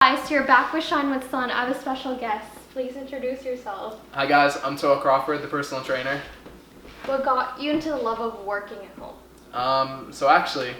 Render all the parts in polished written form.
Guys, you're back with Shine with Sun. I have a special guest. Please introduce yourself. Hi guys, I'm Terrell Crawford, the personal trainer. What got you into the love of working at home? So actually,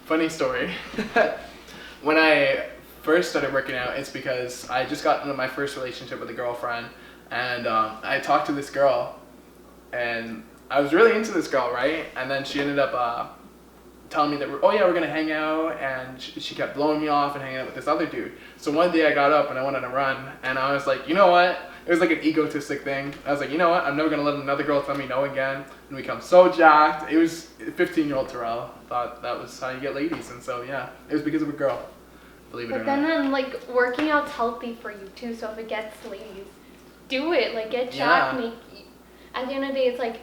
funny story. When I first started working out, it's because I just got into my first relationship with a girlfriend, and I talked to this girl, and I was really into this girl, right? And then she ended up telling me that, we're gonna hang out, and she kept blowing me off and hanging out with this other dude. So one day I got up and I went on a run, and I was like, you know what? It was like an egotistic thing. I was like, you know what? I'm never gonna let another girl tell me no again and become so jacked. It was 15-year-old Terrell thought that was how you get ladies, and so yeah, it was because of a girl. Believe it or not. But then like working out's healthy for you too. So if it gets ladies, do it. Like get jacked. Yeah. At the end of the day, it's like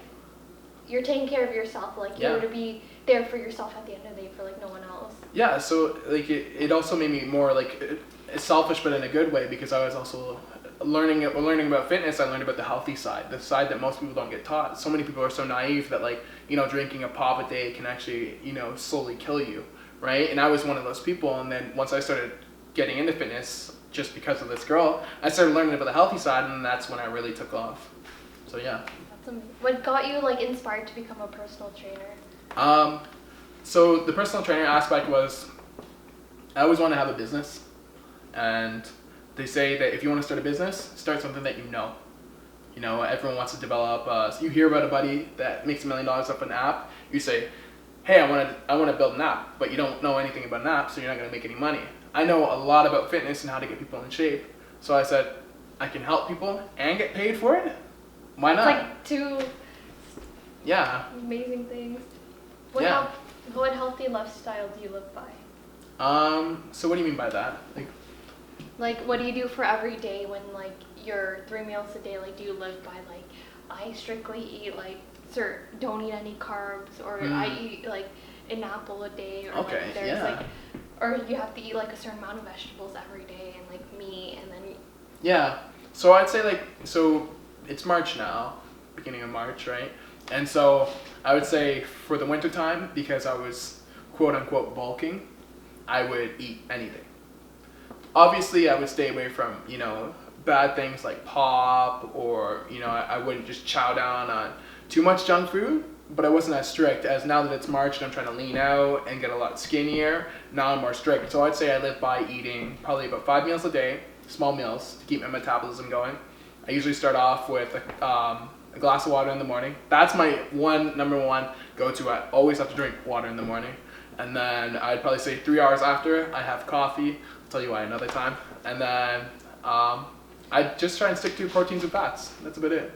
you're taking care of yourself. Like you're to be there for yourself at the end of the day for like no one else. Yeah, so like it also made me more like selfish, but in a good way, because I was also learning about fitness. I learned about the healthy side, the side that most people don't get taught. So many people are so naive that, like, you know, drinking a pop a day can actually, you know, slowly kill you, right? And I was one of those people. And then once I started getting into fitness, just because of this girl, I started learning about the healthy side, and that's when I really took off. So yeah. That's amazing. What got you like inspired to become a personal trainer? So the personal trainer aspect was, I always want to have a business, and they say that if you want to start a business, start something that you know. You know, everyone wants to develop. So you hear about a buddy that makes $1 million off an app. You say, hey, I want to build an app, but you don't know anything about an app, so you're not going to make any money. I know a lot about fitness and how to get people in shape, so I said, I can help people and get paid for it. Why not? It's like two amazing things. What healthy lifestyle do you live by? So what do you mean by that? Like what do you do for every day when like your 3 meals a day? Like do you live by like I strictly eat like don't eat any carbs, or I eat like an apple a day, or okay, like there's like, or you have to eat like a certain amount of vegetables every day and like meat, and then so I'd say like, so it's March now, beginning of March, right? And so I would say for the winter time, because I was quote unquote bulking, I would eat anything. Obviously I would stay away from, you know, bad things like pop, or, you know, I wouldn't just chow down on too much junk food, but I wasn't as strict. As now that it's March and I'm trying to lean out and get a lot skinnier, now I'm more strict. So I'd say I live by eating probably about 5 meals a day, small meals, to keep my metabolism going. I usually start off with a glass of water in the morning. That's my number one go-to. I always have to drink water in the morning. And then I'd probably say 3 hours after, I have coffee. I'll tell you why another time. And then I just try and stick to proteins and fats. That's about it,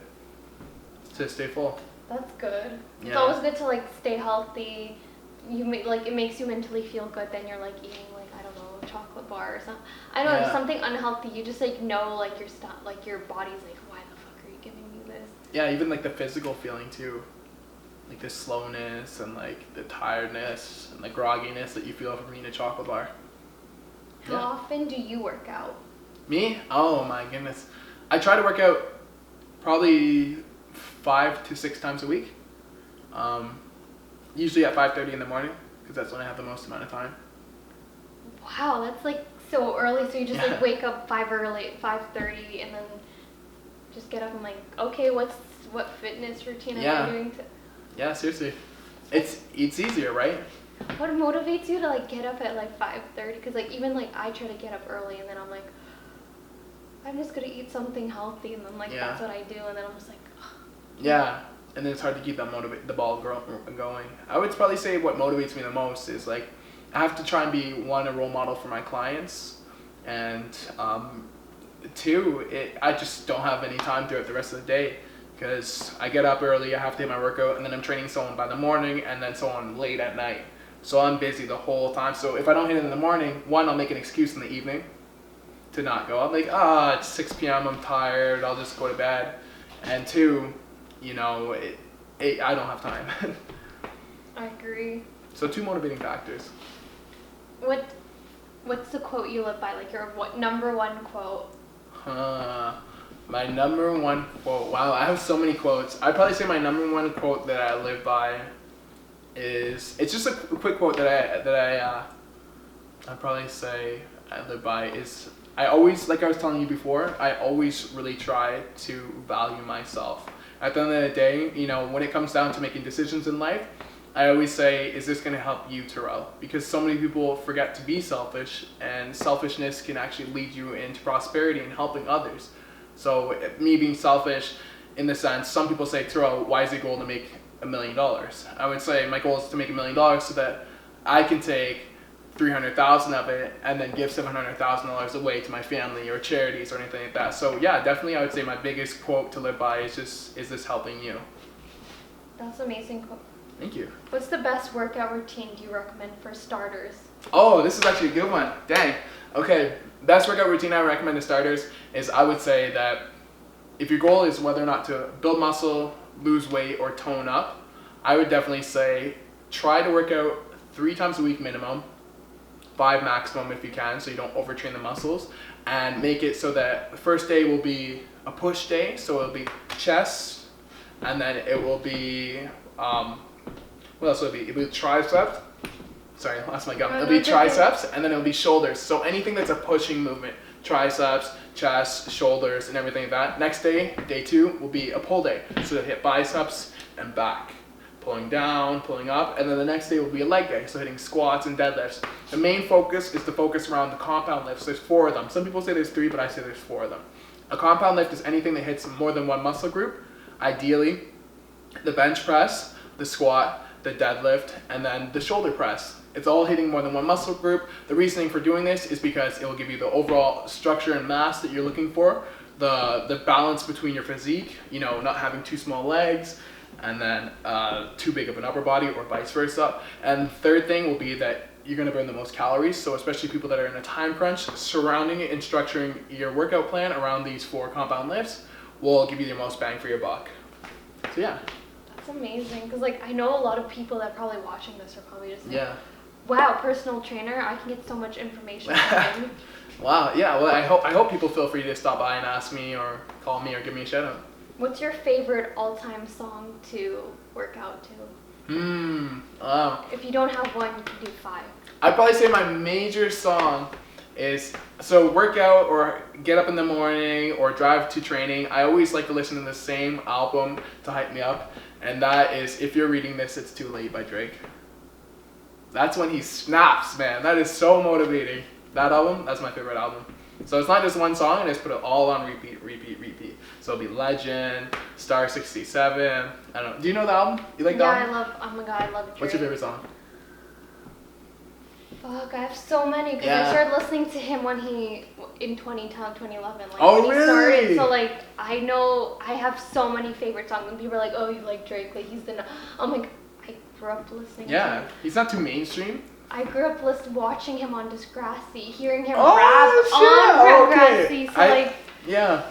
to stay full. That's good. Yeah. It's always good to like stay healthy. It makes you mentally feel good. Then you're like eating like, I don't know, a chocolate bar or something. I don't know, something unhealthy. You just like know like your body's like, why the fuck are you giving me this? Yeah, even like the physical feeling too, like the slowness and like the tiredness and the grogginess that you feel from eating a chocolate bar. How often do you work out? Me? Oh my goodness. I try to work out probably 5 to 6 times a week. Usually at 5:30 in the morning, because that's when I have the most amount of time. Wow, that's like so early. So you just like wake up 5:30, and then just get up and like, okay, what fitness routine am I doing? Yeah, seriously. It's easier, right? What motivates you to like get up at like 5:30? Because like even like I try to get up early, and then I'm like, I'm just gonna eat something healthy, and then like that's what I do, and then I'm just like, ugh. Yeah, and then it's hard to keep the ball going. I would probably say what motivates me the most is like, I have to try and be, one, a role model for my clients, and two, I just don't have any time throughout the rest of the day, because I get up early, I have to hit my workout, and then I'm training someone by the morning, and then someone late at night. So I'm busy the whole time. So if I don't hit it in the morning, one, I'll make an excuse in the evening to not go. I'm like, it's 6 p.m., I'm tired, I'll just go to bed. And two, you know, I don't have time. I agree. So 2 motivating factors. What's the quote you live by? Like your number one quote? My number one quote. Wow, I have so many quotes. I'd probably say my number one quote that I live by is, it's just a quick quote that I'd probably say, I live by is I always, like I was telling you before, I always really try to value myself. At the end of the day, you know, when it comes down to making decisions in life, I always say, is this going to help you, Terrell? Because so many people forget to be selfish, and selfishness can actually lead you into prosperity and helping others. So me being selfish, in the sense, some people say, Terrell, why is your goal to make $1 million? I would say my goal is to make $1 million so that I can take 300,000 of it and then give $700,000 away to my family or charities or anything like that. So yeah, definitely I would say my biggest quote to live by is just, is this helping you? That's amazing quote. Thank you. What's the best workout routine do you recommend for starters? Oh, this is actually a good one. Dang. Okay, best workout routine I recommend to starters is I would say that if your goal is whether or not to build muscle, lose weight, or tone up, I would definitely say try to work out 3 times a week minimum, 5 maximum if you can, so you don't overtrain the muscles, and make it so that the first day will be a push day, so it'll be chest, and then it will be, what else will it be? It'll be triceps. Sorry, I lost my gum. It'll be triceps, and then it'll be shoulders. So anything that's a pushing movement, triceps, chest, shoulders, and everything like that. Next day, day 2, will be a pull day. So you'll hit biceps and back. Pulling down, pulling up, and then the next day will be a leg day, so hitting squats and deadlifts. The main focus is to focus around the compound lifts. There's 4 of them. Some people say there's 3, but I say there's 4 of them. A compound lift is anything that hits more than one muscle group. Ideally, the bench press, the squat, the deadlift, and then the shoulder press. It's all hitting more than one muscle group. The reasoning for doing this is because it will give you the overall structure and mass that you're looking for, the balance between your physique, you know, not having too small legs, and then too big of an upper body or vice versa. And the third thing will be that you're gonna burn the most calories. So especially people that are in a time crunch, surrounding it and structuring your workout plan around these 4 compound lifts will give you the most bang for your buck. So yeah. That's amazing, because like I know a lot of people that are probably watching this are probably just like, Yeah. wow, personal trainer, I can get so much information from him. Wow, yeah, well I hope people feel free to stop by and ask me or call me or give me a shout out. What's your favorite all-time song to work out to? If you don't have one, you can do 5. I'd probably say my major song is, so work out or get up in the morning or drive to training, I always like to listen to the same album to hype me up, and that is If You're Reading This, It's Too Late by Drake. That's when he snaps, man. That is so motivating. That album, that's my favorite album. So it's not just one song, I just put it all on repeat. So it'll be Legend, Star 67. I don't know. Do you know the album? You like the album? Yeah, oh my god, I love Drake. What's your favorite song? Fuck, I have so many, because I started listening to him when in 2011, like oh, when he really? started, so like, I know, I have so many favorite songs, and people are like, oh, you like Drake, like he's I'm like, I grew up listening to him. He's not too mainstream. I grew up watching him on Degrassi, hearing him Oh, rap shit. on Degrassi, so Yeah.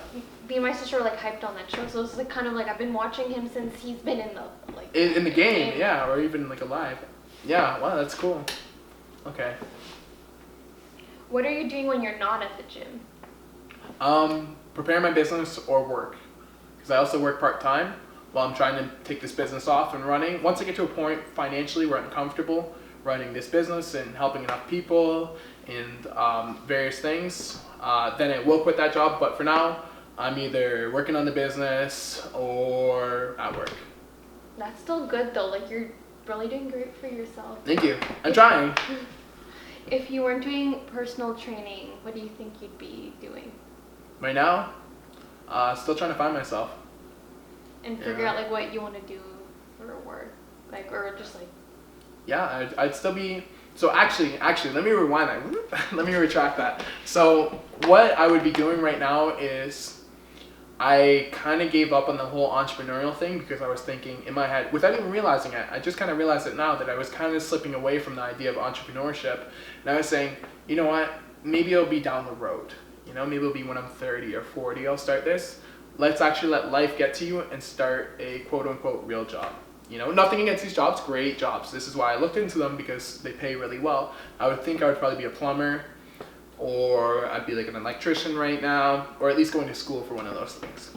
me and my sister were like hyped on that show, so it's like kind of like I've been watching him since he's been in the like in the game, yeah, or even like alive. Yeah, wow, that's cool. Okay. What are you doing when you're not at the gym? Prepare my business or work, because I also work part-time while I'm trying to take this business off and running. Once I get to a point financially where I'm comfortable running this business and helping enough people and various things, then I will quit that job. But for now, I'm either working on the business or at work. That's still good though, like you're really doing great for yourself. Thank you. I'm trying. If you weren't doing personal training, what do you think you'd be doing? Right now, still trying to find myself. And figure out like what you want to do for work, like, or just like. Yeah, I'd still be. So actually, let me rewind that. Let me retract that. So what I would be doing right now is, I kind of gave up on the whole entrepreneurial thing because I was thinking in my head, without even realizing it, I just kind of realized it now that I was kind of slipping away from the idea of entrepreneurship. And I was saying, you know what, maybe it'll be down the road. You know, maybe it'll be when I'm 30 or 40, I'll start this. Let's actually let life get to you and start a quote unquote real job. You know, nothing against these jobs, great jobs. This is why I looked into them, because they pay really well. I would think I would probably be a plumber, or I'd be like an electrician right now, or at least going to school for one of those things.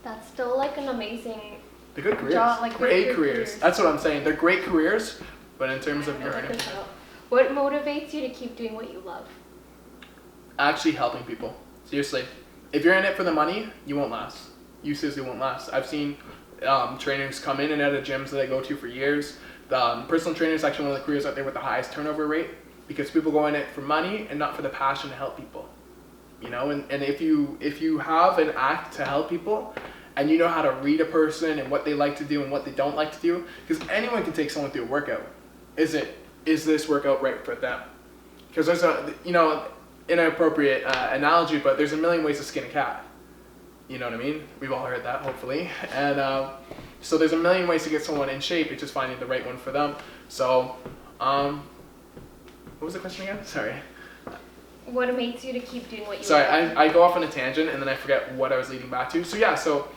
That's still like an amazing. They're good careers. Job, like great careers. That's what I'm saying. They're great careers, but in terms of your earning. What motivates you to keep doing what you love? actually helping people. Seriously. If you're in it for the money, you won't last. You seriously won't last. I've seen trainers come in and out of gyms that I go to for years. Personal trainer is actually one of the careers out there with the highest turnover rate because people go in it for money and not for the passion to help people. You know, and if you have an act to help people and you know how to read a person and what they like to do and what they don't like to do, because anyone can take someone through a workout. Is this workout right for them? Because there's a, you know, inappropriate analogy, but there's a million ways to skin a cat. You know what I mean? We've all heard that, hopefully. And so there's a million ways to get someone in shape. It's just finding the right one for them. So, what was the question again? Sorry. What makes you to keep doing what you Sorry, love? I go off on a tangent and then I forget what I was leading back to. So yeah, so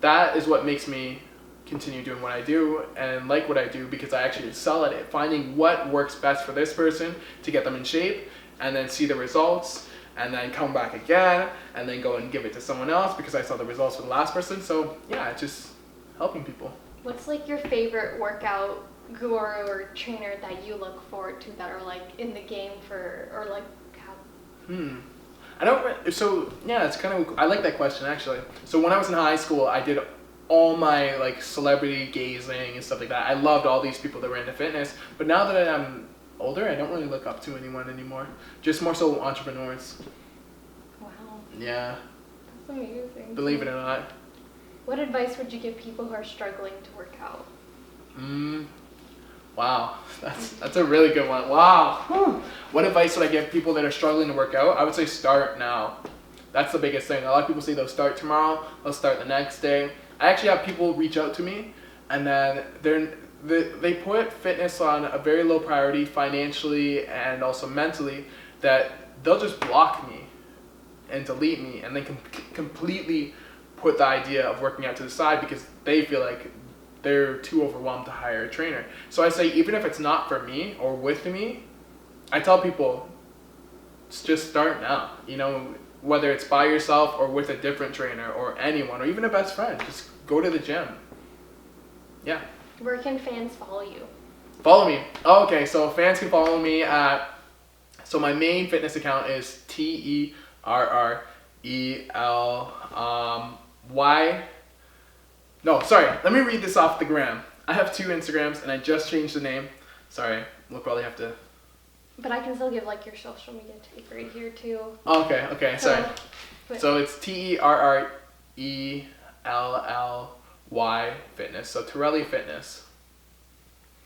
that is what makes me continue doing what I do and like what I do, because I actually excel at it. Finding what works best for this person to get them in shape and then see the results and then come back again and then go and give it to someone else because I saw the results for the last person. So yeah, it's just helping people. What's like your favorite workout guru or trainer that you look forward to that are like in the game for, or like have? I don't, so yeah, it's kind of, I like that question actually. So when I was in high school, I did all my like celebrity gazing and stuff like that. I loved all these people that were into fitness, but now that I'm older, I don't really look up to anyone anymore. Just more so entrepreneurs. Wow. Yeah. That's amazing. Believe it or not. What advice would you give people who are struggling to work out? Wow, that's a really good one. Wow. Whew. What advice would I give people that are struggling to work out? I would say start now. That's the biggest thing. A lot of people say they'll start tomorrow, they'll start the next day. I actually have people reach out to me and then they put fitness on a very low priority financially and also mentally, that they'll just block me and delete me and then completely put the idea of working out to the side because they feel like they're too overwhelmed to hire a trainer. So I say, even if it's not for me or with me, I tell people, just start now. You know, whether it's by yourself or with a different trainer or anyone or even a best friend, just go to the gym. Yeah. Where can fans follow you? Follow me. Oh, okay, so fans can follow me at, so my main fitness account is TERRELY. No, sorry, let me read this off the gram. I have 2 Instagrams and I just changed the name. Sorry, we'll probably have to. But I can still give like your social media take right here too. Okay, sorry. So it's TERRELLY Fitness. So Terrell Fitness.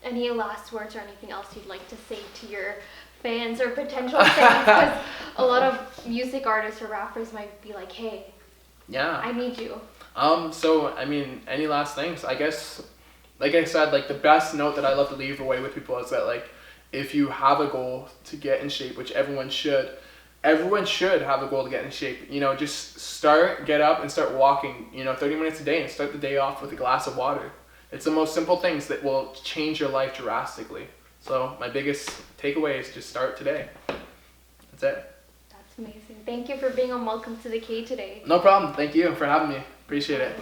Any last words or anything else you'd like to say to your fans or potential fans? Because a lot of music artists or rappers might be like, hey, yeah, I need you. So, I mean, any last things? I guess, like I said, like the best note that I love to leave away with people is that, like, if you have a goal to get in shape, which everyone should have a goal to get in shape. You know, just get up and start walking, 30 minutes a day and start the day off with a glass of water. It's the most simple things that will change your life drastically. So my biggest takeaway is just start today. That's it. That's amazing. Thank you for being on Welcome to the K today. No problem. Thank you for having me. Appreciate it.